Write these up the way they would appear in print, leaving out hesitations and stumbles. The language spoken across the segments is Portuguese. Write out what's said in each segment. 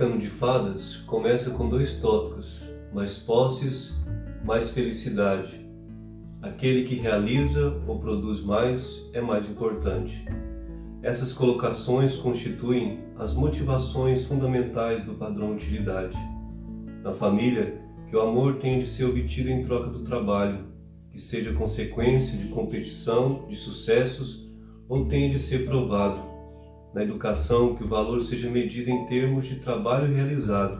Americano de Fadas começa com dois tópicos: mais posses, mais felicidade. Aquele que realiza ou produz mais é mais importante. Essas colocações constituem as motivações fundamentais do padrão utilidade. Na família, que o amor tenha de ser obtido em troca do trabalho, que seja consequência de competição, de sucessos, ou tenha de ser provado. Na educação, que o valor seja medido em termos de trabalho realizado,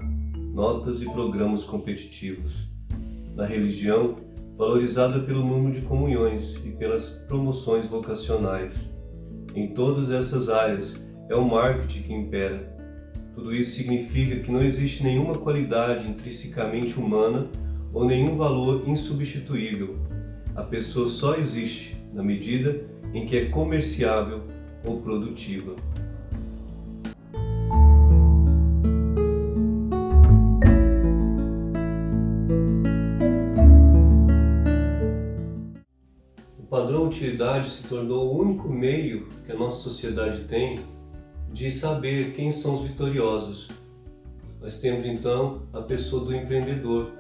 notas e programas competitivos. Na religião, valorizada pelo número de comunhões e pelas promoções vocacionais. Em todas essas áreas, é o marketing que impera. Tudo isso significa que não existe nenhuma qualidade intrinsecamente humana ou nenhum valor insubstituível. A pessoa só existe na medida em que é comerciável ou produtiva. O padrão utilidade se tornou o único meio que a nossa sociedade tem de saber quem são os vitoriosos. Nós temos então a pessoa do empreendedor,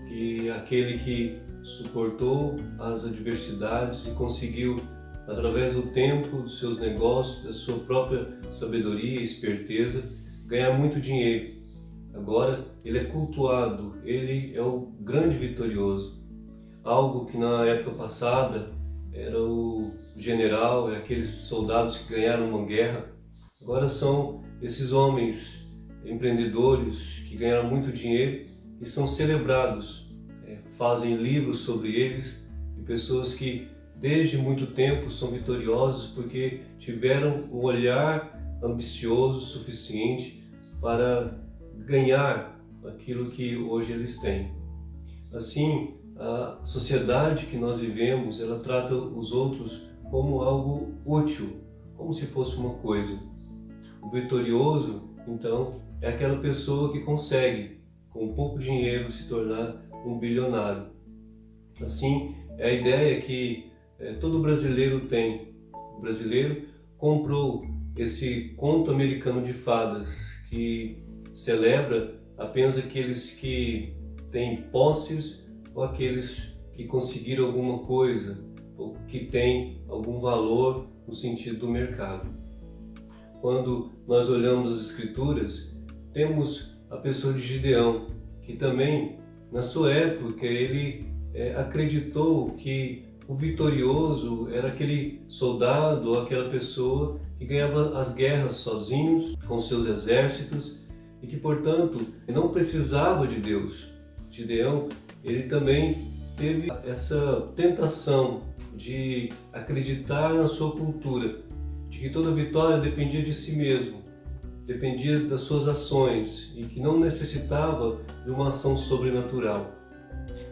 que é aquele que suportou as adversidades e conseguiu, através do tempo, dos seus negócios, da sua própria sabedoria e esperteza, ganhar muito dinheiro. Agora ele é cultuado, ele é o grande vitorioso. Algo que na época passada era o general, aqueles soldados que ganharam uma guerra. Agora são esses homens empreendedores que ganharam muito dinheiro e são celebrados. Fazem livros sobre eles, e pessoas que desde muito tempo são vitoriosas porque tiveram um olhar ambicioso suficiente para ganhar aquilo que hoje eles têm. Assim, a sociedade que nós vivemos, ela trata os outros como algo útil, como se fosse uma coisa. O vitorioso, então, é aquela pessoa que consegue, com pouco dinheiro, se tornar um bilionário. Assim, é a ideia que todo brasileiro tem. O brasileiro comprou esse conto americano de fadas, que celebra apenas aqueles que têm posses ou aqueles que conseguiram alguma coisa ou que têm algum valor no sentido do mercado. Quando nós olhamos as Escrituras, temos a pessoa de Gideão, que também, na sua época, ele acreditou que o vitorioso era aquele soldado ou aquela pessoa que ganhava as guerras sozinhos, com seus exércitos, e que, portanto, não precisava de Deus. Gideão, ele também teve essa tentação de acreditar na sua cultura, de que toda vitória dependia de si mesmo, dependia das suas ações e que não necessitava de uma ação sobrenatural.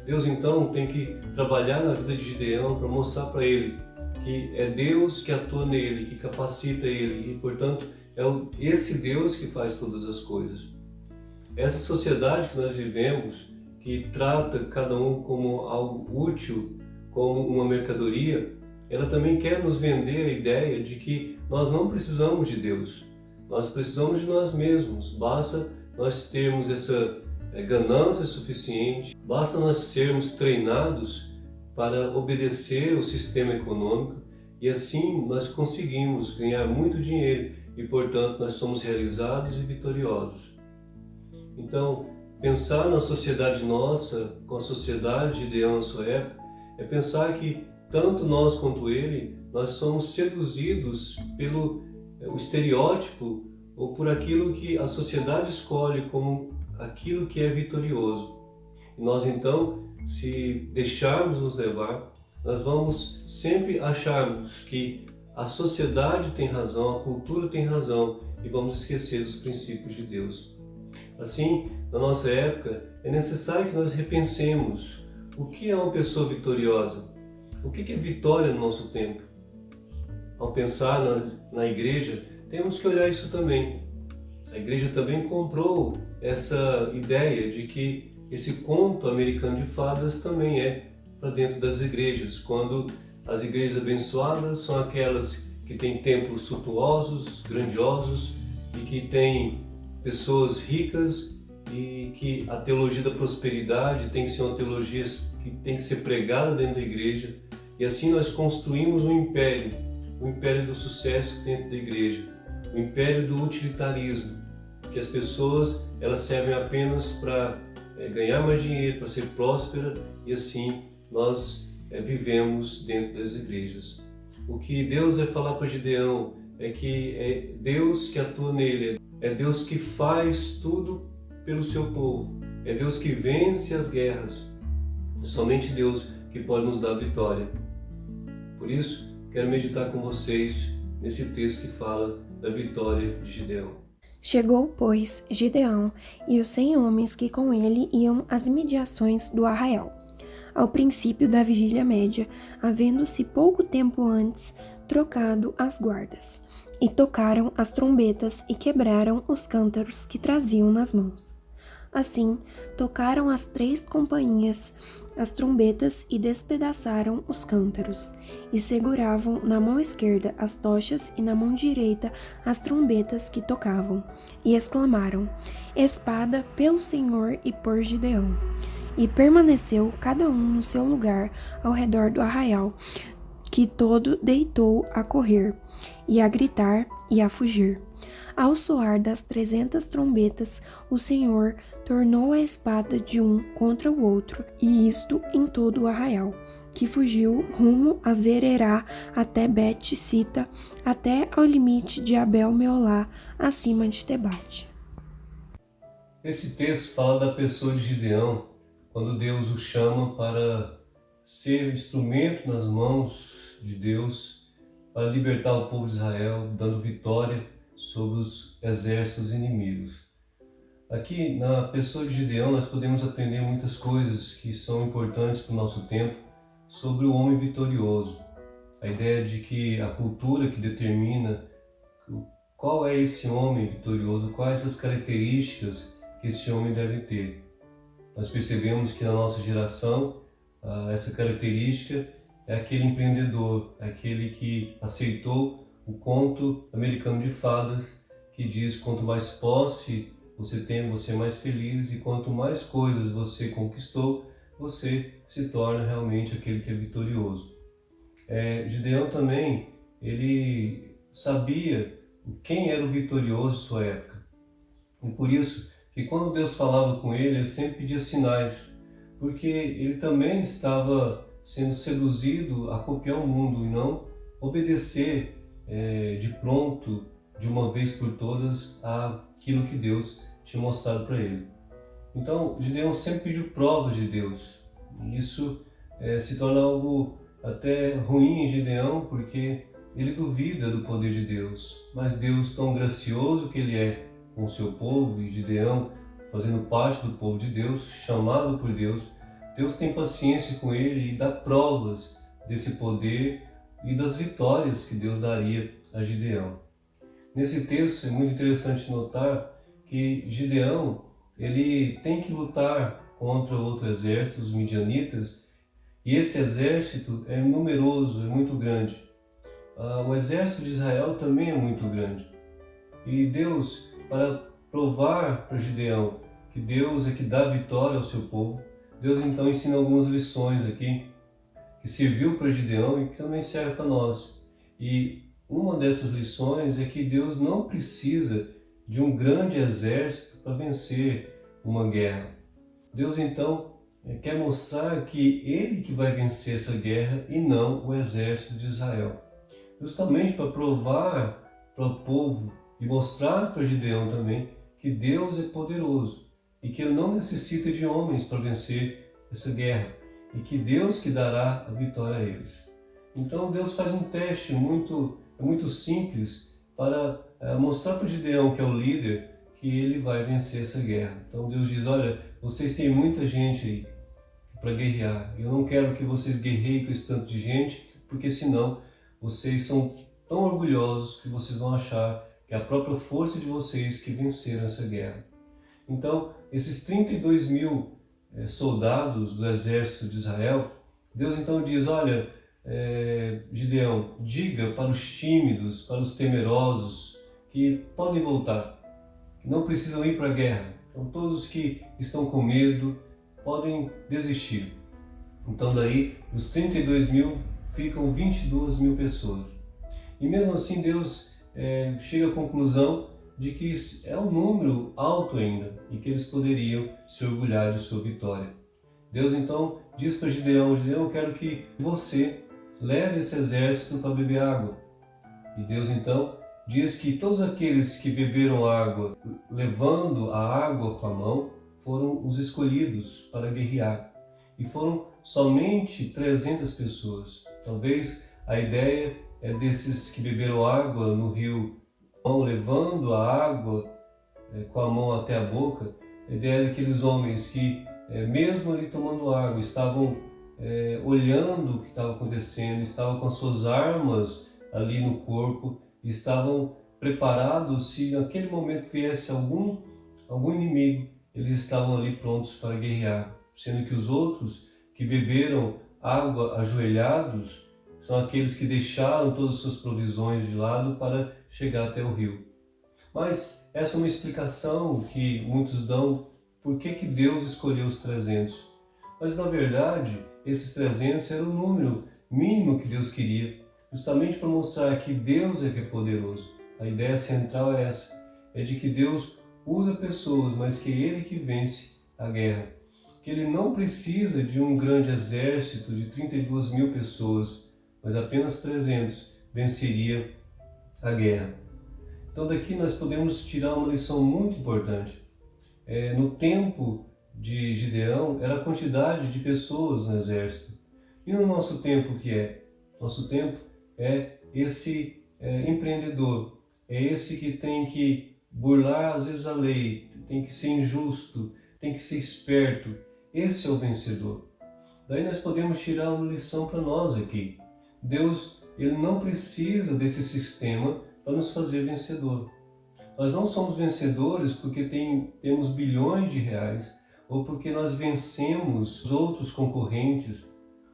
Deus então tem que trabalhar na vida de Gideão para mostrar para ele que é Deus que atua nele, que capacita ele e, portanto, é esse Deus que faz todas as coisas. Essa sociedade que nós vivemos, que trata cada um como algo útil, como uma mercadoria, ela também quer nos vender a ideia de que nós não precisamos de Deus. Nós precisamos de nós mesmos, basta nós termos essa ganância suficiente, basta nós sermos treinados para obedecer o sistema econômico e assim nós conseguimos ganhar muito dinheiro e, portanto, nós somos realizados e vitoriosos. Então, pensar na sociedade nossa, com a sociedade de Gideão na sua época, é pensar que tanto nós quanto ele, nós somos seduzidos pelo o estereótipo ou por aquilo que a sociedade escolhe como aquilo que é vitorioso. E nós então, se deixarmos nos levar, nós vamos sempre acharmos que a sociedade tem razão, a cultura tem razão e vamos esquecer dos princípios de Deus. Assim, na nossa época, é necessário que nós repensemos o que é uma pessoa vitoriosa, o que é vitória no nosso tempo. Ao pensar na igreja, temos que olhar isso também. A igreja também comprou essa ideia de que esse conto americano de fadas também é para dentro das igrejas, quando as igrejas abençoadas são aquelas que têm templos suntuosos, grandiosos e que têm pessoas ricas e que a teologia da prosperidade tem que ser uma teologia que tem que ser pregada dentro da igreja, e assim nós construímos um império do sucesso dentro da igreja, o império do utilitarismo, que as pessoas elas servem apenas para ganhar mais dinheiro, para ser próspera, e assim nós vivemos dentro das igrejas. O que Deus vai falar para Gideão é que é Deus que atua nele, é Deus que faz tudo pelo seu povo, é Deus que vence as guerras, é somente Deus que pode nos dar vitória. Por isso, quero meditar com vocês nesse texto que fala da vitória de Gideão. Chegou, pois, Gideão e os 100 homens que com ele iam às imediações do arraial, ao princípio da vigília média, havendo-se pouco tempo antes trocado as guardas, e tocaram as trombetas e quebraram os cântaros que traziam nas mãos. Assim, tocaram as 3 companhias as trombetas e despedaçaram os cântaros, e seguravam na mão esquerda as tochas e na mão direita as trombetas que tocavam, e exclamaram: Espada pelo Senhor e por Gideão. E permaneceu cada um no seu lugar ao redor do arraial, que todo deitou a correr, e a gritar e a fugir. Ao soar das 300 trombetas, o Senhor tornou a espada de um contra o outro, e isto em todo o arraial, que fugiu rumo a Zererá até Bet-Sita, até ao limite de Abel-Meolá, acima de Tebate. Esse texto fala da pessoa de Gideão, quando Deus o chama para ser instrumento nas mãos de Deus para libertar o povo de Israel, dando vitória sobre os exércitos inimigos. Aqui na pessoa de Gideão nós podemos aprender muitas coisas que são importantes para o nosso tempo sobre o homem vitorioso. A ideia de que a cultura que determina qual é esse homem vitorioso, quais as características que esse homem deve ter. Nós percebemos que na nossa geração essa característica é aquele empreendedor, aquele que aceitou o conto americano de fadas que diz: quanto mais posse você tem, você é mais feliz, e quanto mais coisas você conquistou, você se torna realmente aquele que é vitorioso. Gideão também, ele sabia quem era o vitorioso em sua época, e por isso que quando Deus falava com ele sempre pedia sinais, porque ele também estava sendo seduzido a copiar o mundo e não obedecer de pronto, de uma vez por todas, aquilo que Deus tinha mostrado para ele. Então, Gideão sempre pediu provas de Deus. E isso se torna algo até ruim em Gideão, porque ele duvida do poder de Deus. Mas Deus, tão gracioso que ele é com o seu povo, e Gideão fazendo parte do povo de Deus, chamado por Deus, Deus tem paciência com ele e dá provas desse poder e das vitórias que Deus daria a Gideão. Nesse texto é muito interessante notar que Gideão ele tem que lutar contra outro exército, os midianitas, e esse exército é numeroso, é muito grande. O exército de Israel também é muito grande. E Deus, para provar para Gideão que Deus é que dá vitória ao seu povo, Deus então ensina algumas lições aqui que serviu para Gideão e que também serve para nós. E uma dessas lições é que Deus não precisa de um grande exército para vencer uma guerra. Deus então quer mostrar que Ele que vai vencer essa guerra e não o exército de Israel. Justamente para provar para o povo e mostrar para Gideão também que Deus é poderoso e que Ele não necessita de homens para vencer essa guerra, e que Deus que dará a vitória a eles. Então Deus faz um teste muito simples para mostrar para Gideão, que é o líder, que ele vai vencer essa guerra. Então Deus diz: olha, vocês têm muita gente aí para guerrear, eu não quero que vocês guerreiem com esse tanto de gente, porque senão vocês são tão orgulhosos que vocês vão achar que é a própria força de vocês que venceram essa guerra. Então, esses 32 mil soldados do exército de Israel, Deus então diz: olha, Gideão, diga para os tímidos, para os temerosos, que podem voltar. que não precisam ir para a guerra. Então todos que estão com medo podem desistir. Então daí, dos 32 mil, ficam 22 mil pessoas. E mesmo assim Deus chega à conclusão de que é um número alto ainda e que eles poderiam se orgulhar de sua vitória. Deus então diz para Gideão: Gideão, eu quero que você leve esse exército para beber água. E Deus então diz que todos aqueles que beberam água, levando a água com a mão, foram os escolhidos para guerrear. E foram somente 300 pessoas. Talvez a ideia é desses que beberam água no rio, levando a água com a mão até a boca. A ideia daqueles homens que, mesmo ali tomando água, estavam olhando o que estava acontecendo, estavam com as suas armas ali no corpo, e estavam preparados se naquele momento viesse algum inimigo, eles estavam ali prontos para guerrear. Sendo que os outros que beberam água ajoelhados são aqueles que deixaram todas as suas provisões de lado para chegar até o rio. Mas essa é uma explicação que muitos dão por que Deus escolheu os 300. Mas na verdade, esses 300 era o número mínimo que Deus queria, justamente para mostrar que Deus é que é poderoso. A ideia central é essa, é de que Deus usa pessoas, mas que é Ele que vence a guerra. Que Ele não precisa de um grande exército de 32 mil pessoas, mas apenas 300 venceria a guerra. Então daqui nós podemos tirar uma lição muito importante. No tempo de Gideão era a quantidade de pessoas no exército. E no nosso tempo o que é? Nosso tempo é esse empreendedor, é esse que tem que burlar às vezes a lei, tem que ser injusto, tem que ser esperto. Esse é o vencedor. Daí nós podemos tirar uma lição para nós aqui. Deus, Ele não precisa desse sistema para nos fazer vencedor. Nós não somos vencedores porque temos bilhões de reais, ou porque nós vencemos os outros concorrentes,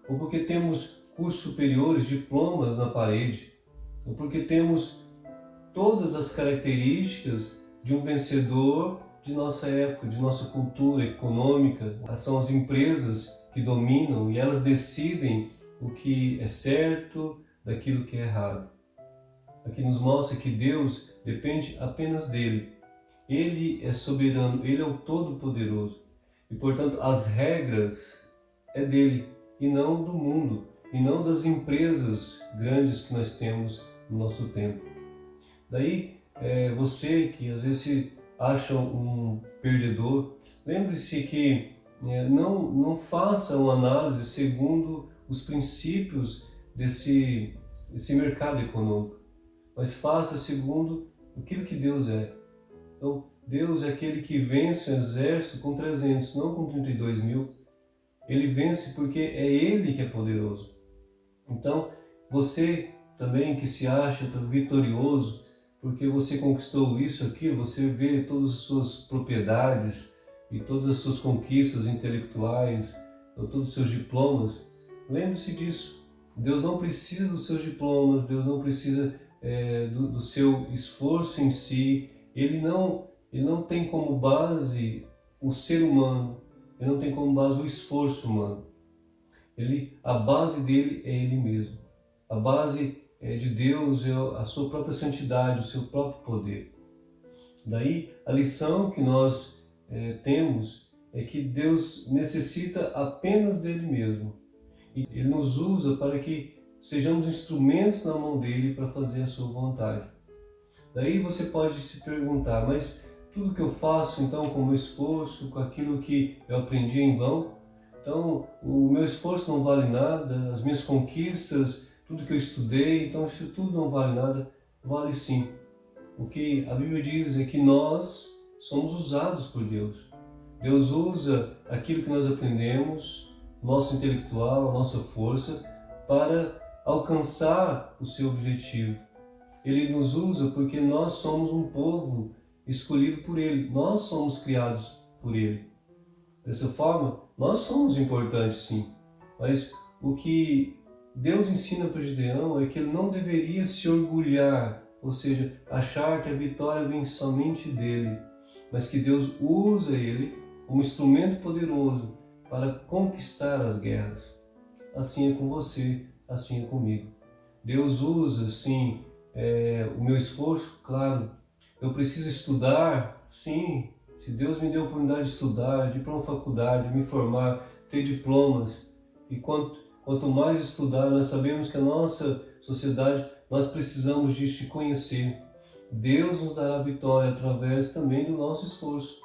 ou porque temos cursos superiores, diplomas na parede, ou porque temos todas as características de um vencedor de nossa época, de nossa cultura econômica. São as empresas que dominam e elas decidem o que é certo daquilo que é errado. Aqui nos mostra que Deus depende apenas dele. Ele é soberano, Ele é o Todo-Poderoso. E, portanto, as regras é dele e não do mundo, e não das empresas grandes que nós temos no nosso tempo. Daí, você que às vezes se acha um perdedor, lembre-se que não faça uma análise segundo os princípios desse mercado econômico, mas faça segundo aquilo que Deus é. Então, Deus é aquele que vence o exército com 300, não com 32 mil. Ele vence porque é Ele que é poderoso. Então, você também que se acha vitorioso, porque você conquistou isso, aquilo, você vê todas as suas propriedades e todas as suas conquistas intelectuais, ou todos os seus diplomas, lembre-se disso. Deus não precisa dos seus diplomas, Deus não precisa do seu esforço em si. Ele não tem como base o ser humano, ele não tem como base o esforço humano. A base dele é Ele mesmo. A base de Deus é a sua própria santidade, o seu próprio poder. Daí a lição que nós temos é que Deus necessita apenas dele mesmo. E Ele nos usa para que sejamos instrumentos na mão dele para fazer a sua vontade. Daí você pode se perguntar, mas tudo que eu faço então com o meu esforço, com aquilo que eu aprendi em vão, então o meu esforço não vale nada, as minhas conquistas, tudo que eu estudei, então isso tudo não vale nada. Vale sim. O que a Bíblia diz é que nós somos usados por Deus. Deus usa aquilo que nós aprendemos, nosso intelectual, a nossa força, para alcançar o seu objetivo. Ele nos usa porque nós somos um povo escolhido por Ele. Nós somos criados por Ele. Dessa forma, nós somos importantes sim. Mas o que Deus ensina para Gideão é que ele não deveria se orgulhar, ou seja, achar que a vitória vem somente dele. mas que Deus usa ele como instrumento poderoso para conquistar as guerras. Assim é com você, assim é comigo. Deus usa, sim, o meu esforço, claro. Eu preciso estudar, sim. Se Deus me deu a oportunidade de estudar, de ir para uma faculdade, de me formar, ter diplomas, e quanto mais estudar, nós sabemos que a nossa sociedade, nós precisamos disso, de conhecer. Deus nos dará vitória através também do nosso esforço.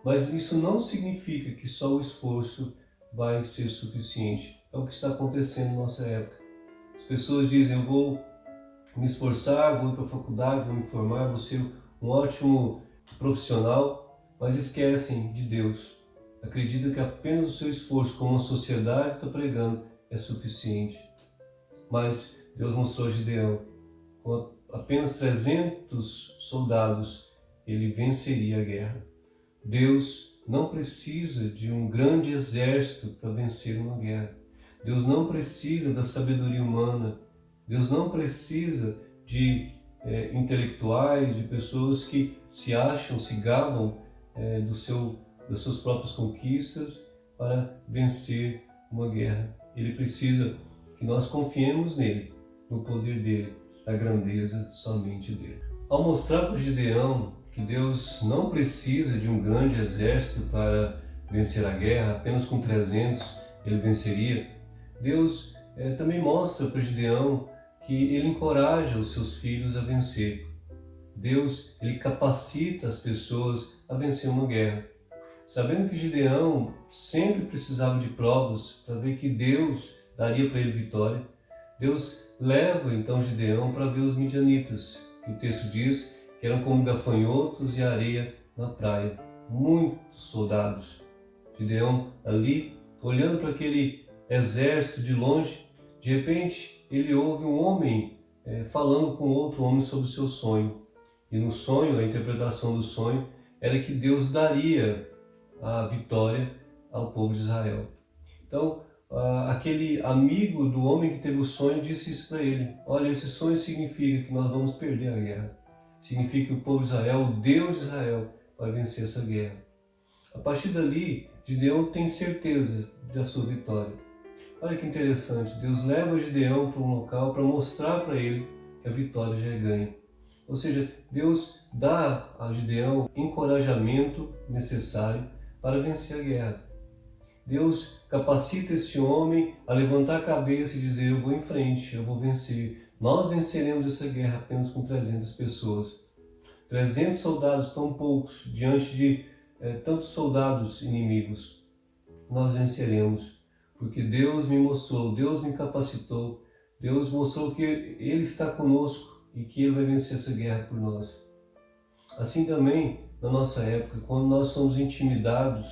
Mas isso não significa que só o esforço vai ser suficiente. É o que está acontecendo na nossa época. As pessoas dizem, eu vou me esforçar, vou ir para a faculdade, vou me formar, vou ser um ótimo profissional, mas esquecem de Deus. Acreditam que apenas o seu esforço, como a sociedade está pregando, é suficiente. Mas Deus mostrou a Gideão, com apenas 300 soldados, ele venceria a guerra. Deus não precisa de um grande exército para vencer uma guerra. Deus não precisa da sabedoria humana. Deus não precisa de intelectuais, de pessoas que se acham, se gabam das suas próprias conquistas para vencer uma guerra. Ele precisa que nós confiemos nele, no poder dele, na grandeza somente dele. Ao mostrar para Gideão que Deus não precisa de um grande exército para vencer a guerra, apenas com 300 ele venceria, Deus também mostra para Gideão que ele encoraja os seus filhos a vencer. Deus, ele capacita as pessoas a vencer uma guerra. Sabendo que Gideão sempre precisava de provas para ver que Deus daria para ele vitória, Deus leva então Gideão para ver os midianitas, que o texto diz que eram como gafanhotos e areia na praia. Muitos soldados. Gideão ali, olhando para aquele exército de longe, de repente ele ouve um homem falando com outro homem sobre o seu sonho. E no sonho, a interpretação do sonho era que Deus daria a vitória ao povo de Israel. Então, aquele amigo do homem que teve o sonho disse isso para ele. Olha, esse sonho significa que nós vamos perder a guerra. Significa que o povo de Israel, o Deus de Israel, vai vencer essa guerra. A partir dali, Gideão tem certeza da sua vitória. Olha que interessante, Deus leva Gideão para um local para mostrar para ele que a vitória já é ganha. Ou seja, Deus dá a Gideão o encorajamento necessário para vencer a guerra. Deus capacita esse homem a levantar a cabeça e dizer, eu vou em frente, eu vou vencer. Nós venceremos essa guerra apenas com 300 pessoas. 300 soldados tão poucos diante de tantos soldados inimigos. Nós venceremos, porque Deus me mostrou, Deus me capacitou, Deus mostrou que Ele está conosco e que Ele vai vencer essa guerra por nós. Assim também, na nossa época, quando nós somos intimidados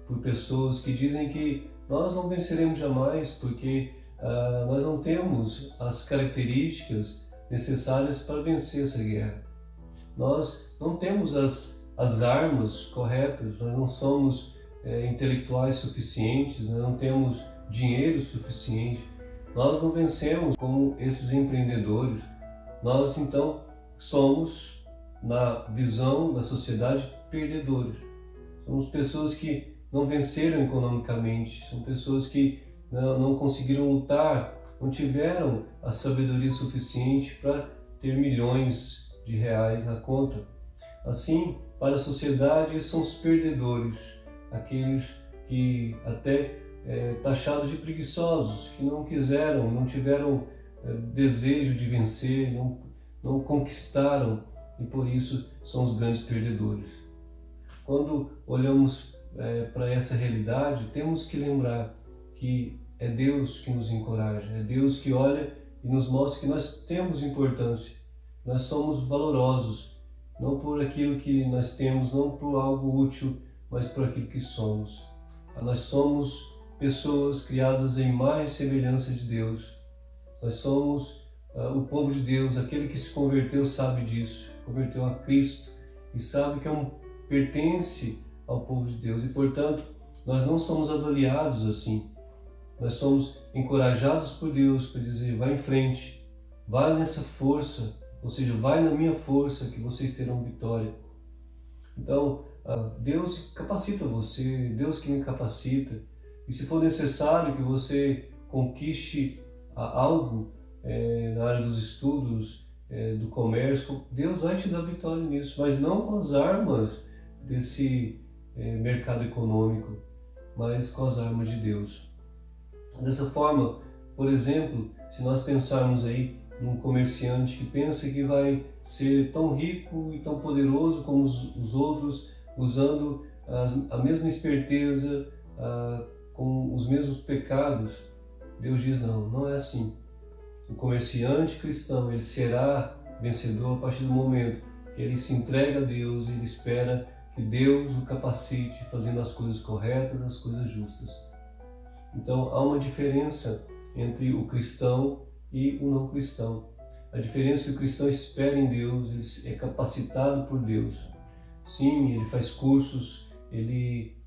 por pessoas que dizem que nós não venceremos jamais porque nós não temos as características necessárias para vencer essa guerra. Nós não temos as armas corretas, nós não somos intelectuais suficientes, nós não temos dinheiro suficiente, nós não vencemos como esses empreendedores. Nós então somos, na visão da sociedade, perdedores. Somos pessoas que não venceram economicamente, são pessoas que não conseguiram lutar, não tiveram a sabedoria suficiente para ter milhões de reais na conta. Assim, para a sociedade, eles são os perdedores, aqueles que até taxados de preguiçosos, que não quiseram, não tiveram desejo de vencer, não conquistaram e por isso são os grandes perdedores. Quando olhamos para essa realidade, temos que lembrar que é Deus que nos encoraja, é Deus que olha e nos mostra que nós temos importância, nós somos valorosos, não por aquilo que nós temos, não por algo útil, mas por aquilo que somos. Nós somos pessoas criadas em imagem e semelhança de Deus. Nós somos o povo de Deus, aquele que se converteu sabe disso, converteu a Cristo e sabe que pertence ao povo de Deus e, portanto, nós não somos avaliados assim. Nós somos encorajados por Deus para dizer, vai em frente, vai nessa força, ou seja, vai na minha força que vocês terão vitória. Então, Deus capacita você, Deus que me capacita. E se for necessário que você conquiste algo na área dos estudos, do comércio, Deus vai te dar vitória nisso, mas não com as armas desse mercado econômico, mas com as armas de Deus. Dessa forma, por exemplo, se nós pensarmos aí num comerciante que pensa que vai ser tão rico e tão poderoso como os outros, usando a mesma esperteza, com os mesmos pecados, Deus diz não é assim. O comerciante cristão, ele será vencedor a partir do momento que ele se entrega a Deus e ele espera que Deus o capacite fazendo as coisas corretas, as coisas justas. Então há uma diferença entre o cristão e o não cristão. A diferença é que o cristão espera em Deus, ele é capacitado por Deus. Sim, ele faz cursos, ele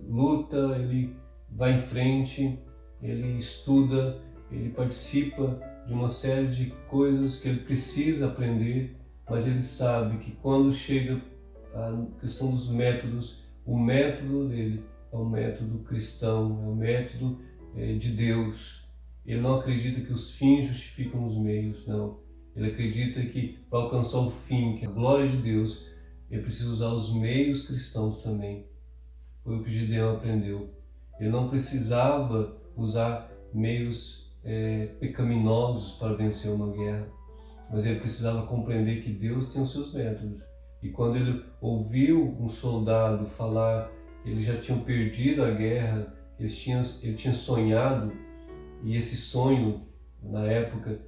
luta, ele vai em frente, ele estuda, ele participa de uma série de coisas que ele precisa aprender, mas ele sabe que quando chega a questão dos métodos, o método dele é um método cristão, é um método de Deus. Ele não acredita que os fins justificam os meios, não. Ele acredita que para alcançar o fim, que é a glória de Deus, ele precisa usar os meios cristãos também. Foi o que Gideão aprendeu. Ele não precisava usar meios pecaminosos para vencer uma guerra, mas ele precisava compreender que Deus tem os seus métodos. E quando ele ouviu um soldado falar que eles já tinham perdido a guerra, ele tinha sonhado, e esse sonho, na época,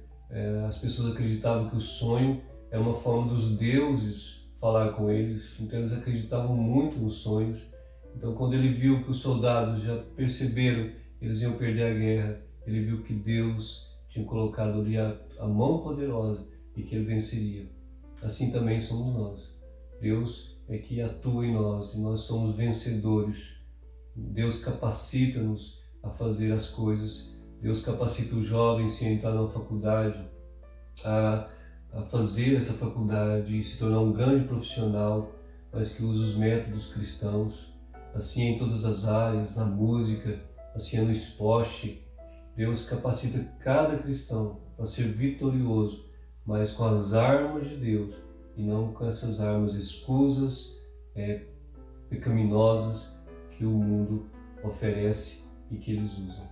as pessoas acreditavam que o sonho era uma forma dos deuses falar com eles, então eles acreditavam muito nos sonhos. Então quando ele viu que os soldados já perceberam que eles iam perder a guerra, ele viu que Deus tinha colocado ali a mão poderosa e que ele venceria. Assim também somos nós. Deus é que atua em nós e nós somos vencedores. Deus capacita-nos a fazer as coisas. Deus capacita os jovens a entrar na faculdade, a fazer essa faculdade e se tornar um grande profissional, mas que usa os métodos cristãos. Assim em todas as áreas, na música, assim no esporte. Deus capacita cada cristão para ser vitorioso, mas com as armas de Deus e não com essas armas escusas, pecaminosas que o mundo oferece e que eles usam.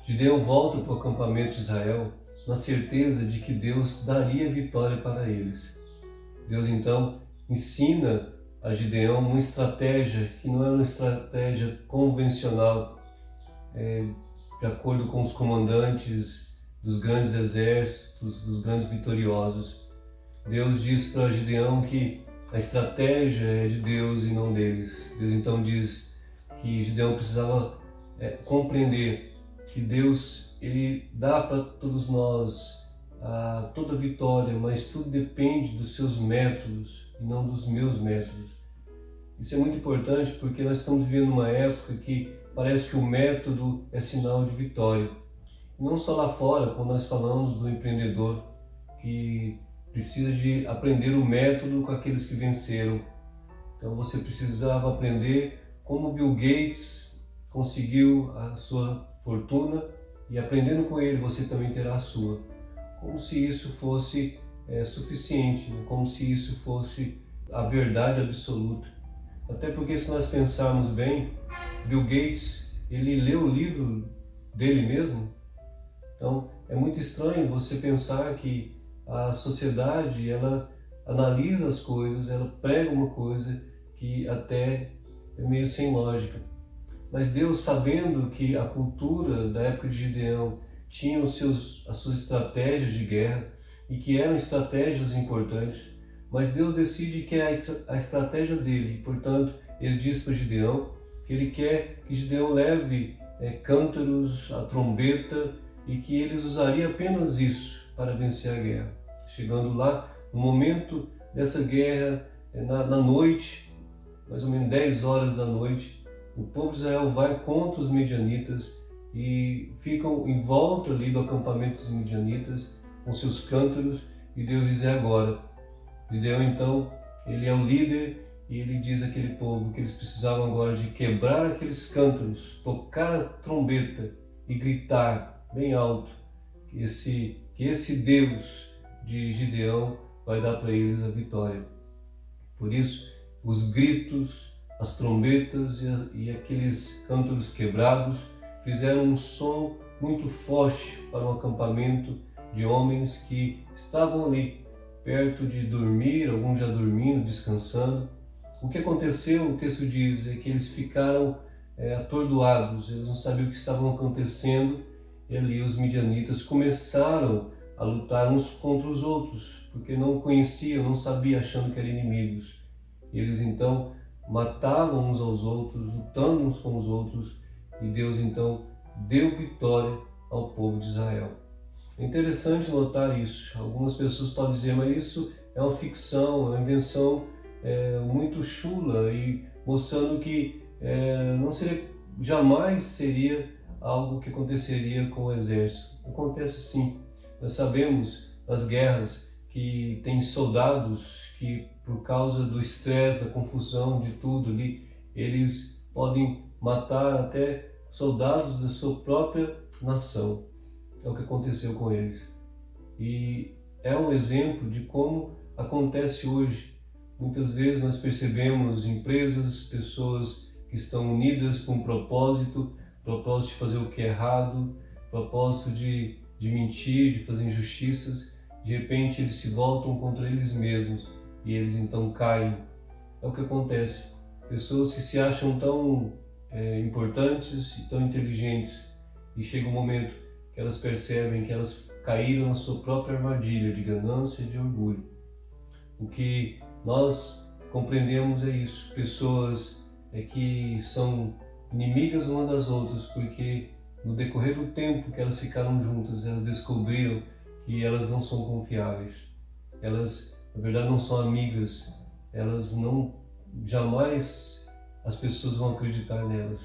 Gideão volta para o acampamento de Israel na certeza de que Deus daria vitória para eles. Deus então ensina a Gideão uma estratégia que não é uma estratégia convencional, de acordo com os comandantes dos grandes exércitos, dos grandes vitoriosos. Deus diz para Gideão que a estratégia é de Deus e não deles. Deus então diz que Gideão precisava compreender que Deus, ele dá para todos nós toda a vitória, mas tudo depende dos seus métodos e não dos meus métodos. Isso é muito importante porque nós estamos vivendo uma época que parece que o método é sinal de vitória. Não só lá fora, quando nós falamos do empreendedor que precisa de aprender o método com aqueles que venceram. Então você precisava aprender como Bill Gates conseguiu a sua fortuna e aprendendo com ele você também terá a sua. Como se isso fosse suficiente, né? Como se isso fosse a verdade absoluta. Até porque se nós pensarmos bem, Bill Gates, ele leu o livro dele mesmo. Então é muito estranho você pensar que a sociedade, ela analisa as coisas, ela prega uma coisa que até é meio sem lógica. Mas Deus, sabendo que a cultura da época de Gideão tinha as suas estratégias de guerra e que eram estratégias importantes, mas Deus decide que é a estratégia dele, e, portanto, ele diz para Gideão que ele quer que Gideão leve cântaros, a trombeta, e que eles usariam apenas isso para vencer a guerra. Chegando lá, no momento dessa guerra, na noite, mais ou menos 10 horas da noite, o povo de Israel vai contra os midianitas e ficam em volta ali do acampamento dos midianitas com seus cântaros, e Deus diz: é agora. Gideão então, ele é o líder e ele diz àquele povo que eles precisavam agora de quebrar aqueles cântaros, tocar a trombeta e gritar bem alto que esse Deus de Gideão vai dar para eles a vitória. Por isso, os gritos, as trombetas e aqueles cântaros quebrados fizeram um som muito forte para um acampamento de homens que estavam ali perto de dormir, alguns já dormindo, descansando. O que aconteceu, o texto diz, é que eles ficaram atordoados, eles não sabiam o que estava acontecendo, e ali os midianitas começaram a lutar uns contra os outros, porque não conheciam, não sabiam, achando que eram inimigos. E eles então matavam uns aos outros, lutando uns com os outros, e Deus então deu vitória ao povo de Israel. É interessante notar isso. Algumas pessoas podem dizer, mas isso é uma ficção, é uma invenção muito chula e mostrando que jamais seria algo que aconteceria com o exército. Acontece sim. Nós sabemos das guerras que tem soldados que, por causa do estresse, da confusão, de tudo ali, eles podem matar até soldados da sua própria nação. É o que aconteceu com eles. E é um exemplo de como acontece hoje. Muitas vezes nós percebemos empresas, pessoas que estão unidas com um propósito de fazer o que é errado, propósito de mentir, de fazer injustiças. De repente eles se voltam contra eles mesmos e eles então caem. É o que acontece. Pessoas que se acham tão importantes e tão inteligentes, e chega um momento que elas percebem que elas caíram na sua própria armadilha de ganância e de orgulho. O que nós compreendemos é isso, pessoas que são inimigas umas das outras, porque no decorrer do tempo que elas ficaram juntas, elas descobriram que elas não são confiáveis. Elas, na verdade, não são amigas, elas jamais as pessoas vão acreditar nelas.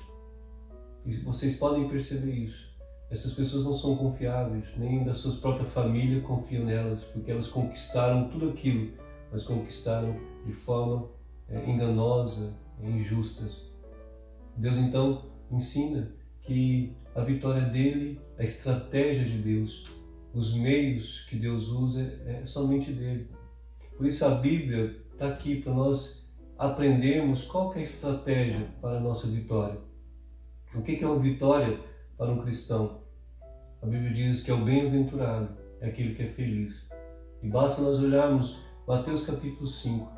E vocês podem perceber isso. Essas pessoas não são confiáveis, nem da sua própria família confiam nelas, porque elas conquistaram tudo aquilo, mas conquistaram de forma enganosa e injusta. Deus então ensina que a vitória dele, a estratégia de Deus, os meios que Deus usa é somente dele. Por isso a Bíblia está aqui para nós aprendermos qual que é a estratégia para a nossa vitória. O que é uma vitória para um cristão? A Bíblia diz que é o bem-aventurado, é aquele que é feliz. E basta nós olharmos Mateus capítulo 5,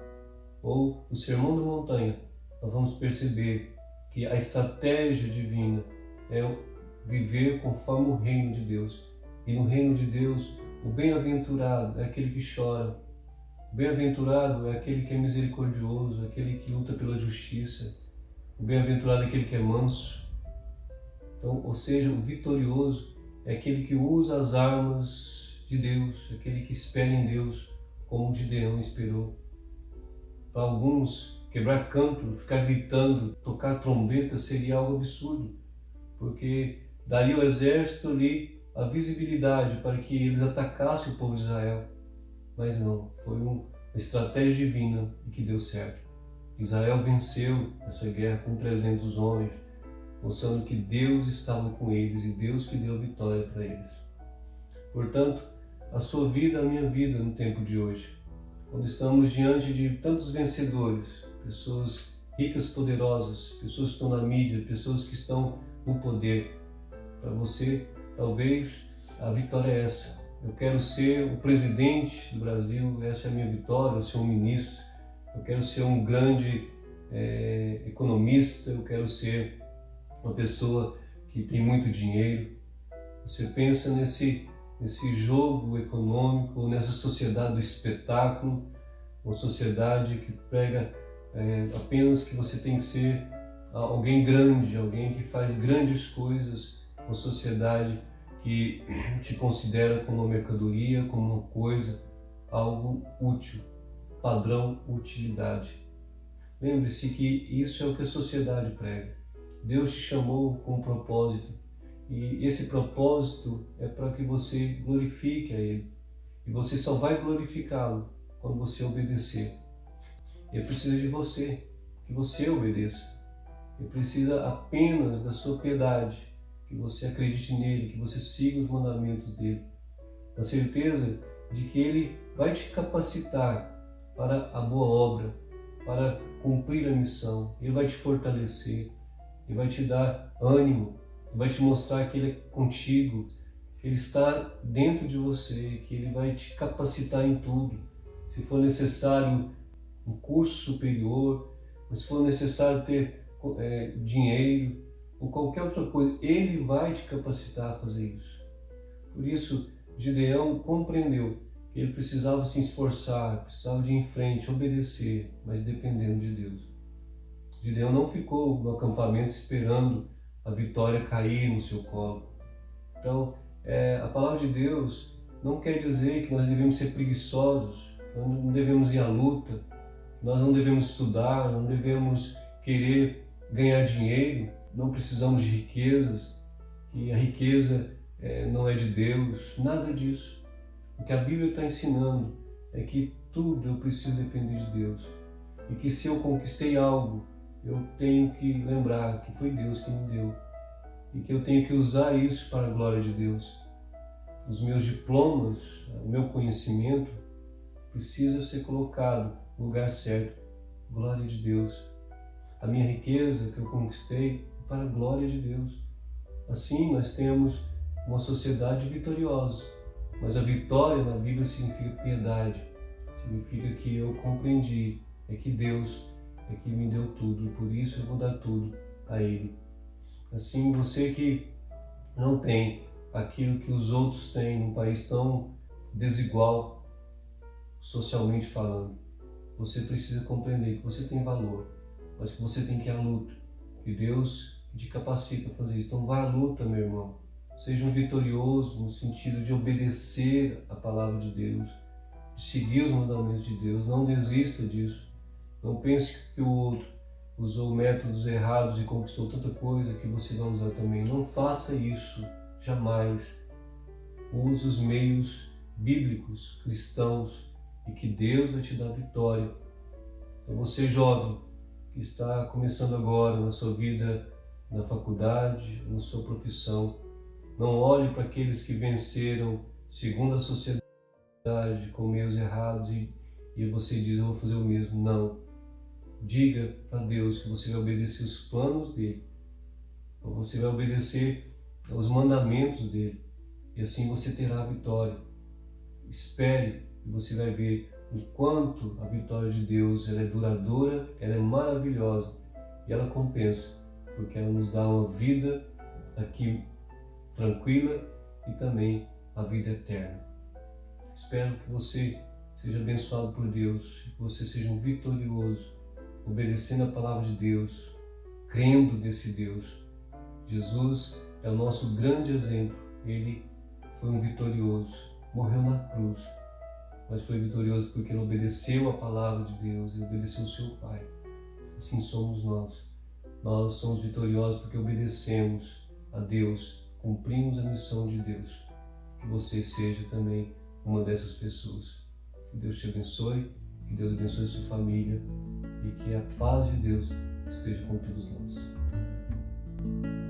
ou o Sermão da Montanha, nós vamos perceber que a estratégia divina é viver conforme o reino de Deus. E no reino de Deus, o bem-aventurado é aquele que chora. O bem-aventurado é aquele que é misericordioso, é aquele que luta pela justiça. O bem-aventurado é aquele que é manso. Então, ou seja, o vitorioso é aquele que usa as armas de Deus, aquele que espera em Deus, como Gideão esperou. Para alguns, quebrar cântaro, ficar gritando, tocar trombeta seria algo absurdo, porque daria ao exército ali a visibilidade para que eles atacassem o povo de Israel. Mas não, foi uma estratégia divina e que deu certo. Israel venceu essa guerra com 300 homens, mostrando que Deus estava com eles e Deus que deu a vitória para eles. Portanto, a sua vida, a minha vida no tempo de hoje, quando estamos diante de tantos vencedores, pessoas ricas, poderosas, pessoas que estão na mídia, pessoas que estão no poder, para você, talvez a vitória é essa. Eu quero ser o presidente do Brasil, essa é a minha vitória, eu ser um ministro, eu quero ser um grande economista, eu quero ser uma pessoa que tem muito dinheiro. Você pensa nesse jogo econômico, nessa sociedade do espetáculo, uma sociedade que prega apenas que você tem que ser alguém grande, alguém que faz grandes coisas, uma sociedade que te considera como uma mercadoria, como uma coisa, algo útil, padrão utilidade. Lembre-se que isso é o que a sociedade prega. Deus te chamou com um propósito, e esse propósito é para que você glorifique a Ele. E você só vai glorificá-lo quando você obedecer. Ele precisa de você, que você obedeça. Ele precisa apenas da sua piedade, que você acredite nele, que você siga os mandamentos dele. Na certeza de que ele vai te capacitar para a boa obra, para cumprir a missão. Ele vai te fortalecer, ele vai te dar ânimo, ele vai te mostrar que ele é contigo, que ele está dentro de você, que ele vai te capacitar em tudo. Se for necessário um curso superior, se for necessário ter dinheiro ou qualquer outra coisa, ele vai te capacitar a fazer isso. Por isso, Gideão compreendeu que ele precisava se esforçar, precisava de ir em frente, obedecer, mas dependendo de Deus. Gideão não ficou no acampamento esperando a vitória cair no seu colo. Então, a palavra de Deus não quer dizer que nós devemos ser preguiçosos, nós não devemos ir à luta, nós não devemos estudar, não devemos querer ganhar dinheiro, não precisamos de riquezas, que a riqueza não é de Deus, nada disso. O que a Bíblia está ensinando é que tudo eu preciso depender de Deus. E que se eu conquistei algo, eu tenho que lembrar que foi Deus que me deu. E que eu tenho que usar isso para a glória de Deus. Os meus diplomas, o meu conhecimento, precisa ser colocado no lugar certo. Glória de Deus. A minha riqueza que eu conquistei para a glória de Deus. Assim nós temos uma sociedade vitoriosa. Mas a vitória na Bíblia significa piedade. Significa que eu compreendi, é que Deus é que me deu tudo, e por isso eu vou dar tudo a Ele. Assim, você que não tem aquilo que os outros têm num país tão desigual, socialmente falando, você precisa compreender que você tem valor, mas que você tem que ir à luta, que Deus te capacita a fazer isso. Então vá à luta, meu irmão. Seja um vitorioso no sentido de obedecer a palavra de Deus, de seguir os mandamentos de Deus. Não desista disso. Não pense que o outro usou métodos errados e conquistou tanta coisa que você vai usar também. Não faça isso, jamais. Use os meios bíblicos, cristãos, e que Deus vai te dar vitória. Então você, jovem, que está começando agora na sua vida, na faculdade, na sua profissão, não olhe para aqueles que venceram segundo a sociedade, com meios errados, e você diz, eu vou fazer o mesmo. Não. Diga para Deus que você vai obedecer os planos dele, ou você vai obedecer aos mandamentos dele, e assim você terá a vitória. Espere e você vai ver o quanto a vitória de Deus ela é duradoura, ela é maravilhosa e ela compensa, porque ela nos dá uma vida aqui tranquila e também a vida eterna. Espero que você seja abençoado por Deus, que você seja um vitorioso, obedecendo a palavra de Deus, crendo nesse Deus. Jesus é o nosso grande exemplo. Ele foi um vitorioso, morreu na cruz, mas foi vitorioso porque ele obedeceu a palavra de Deus, ele obedeceu o seu Pai. Assim somos nós. Nós somos vitoriosos porque obedecemos a Deus, cumprimos a missão de Deus. Que você seja também uma dessas pessoas. Que Deus te abençoe, que Deus abençoe a sua família e que a paz de Deus esteja com todos nós.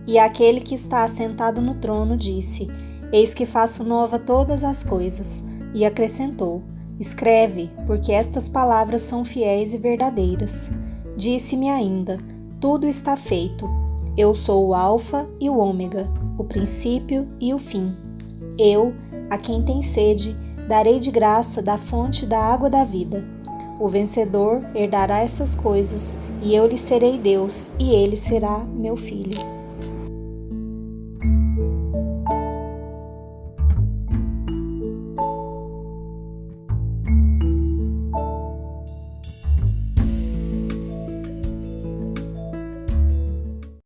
E aquele que está assentado no trono disse: Eis que faço nova todas as coisas. E acrescentou: Escreve, porque estas palavras são fiéis e verdadeiras. Disse-me ainda: Tudo está feito. Eu sou o Alfa e o Ômega, o princípio e o fim. Eu, a quem tem sede, darei de graça da fonte da água da vida. O vencedor herdará essas coisas, e eu lhe serei Deus, e ele será meu filho.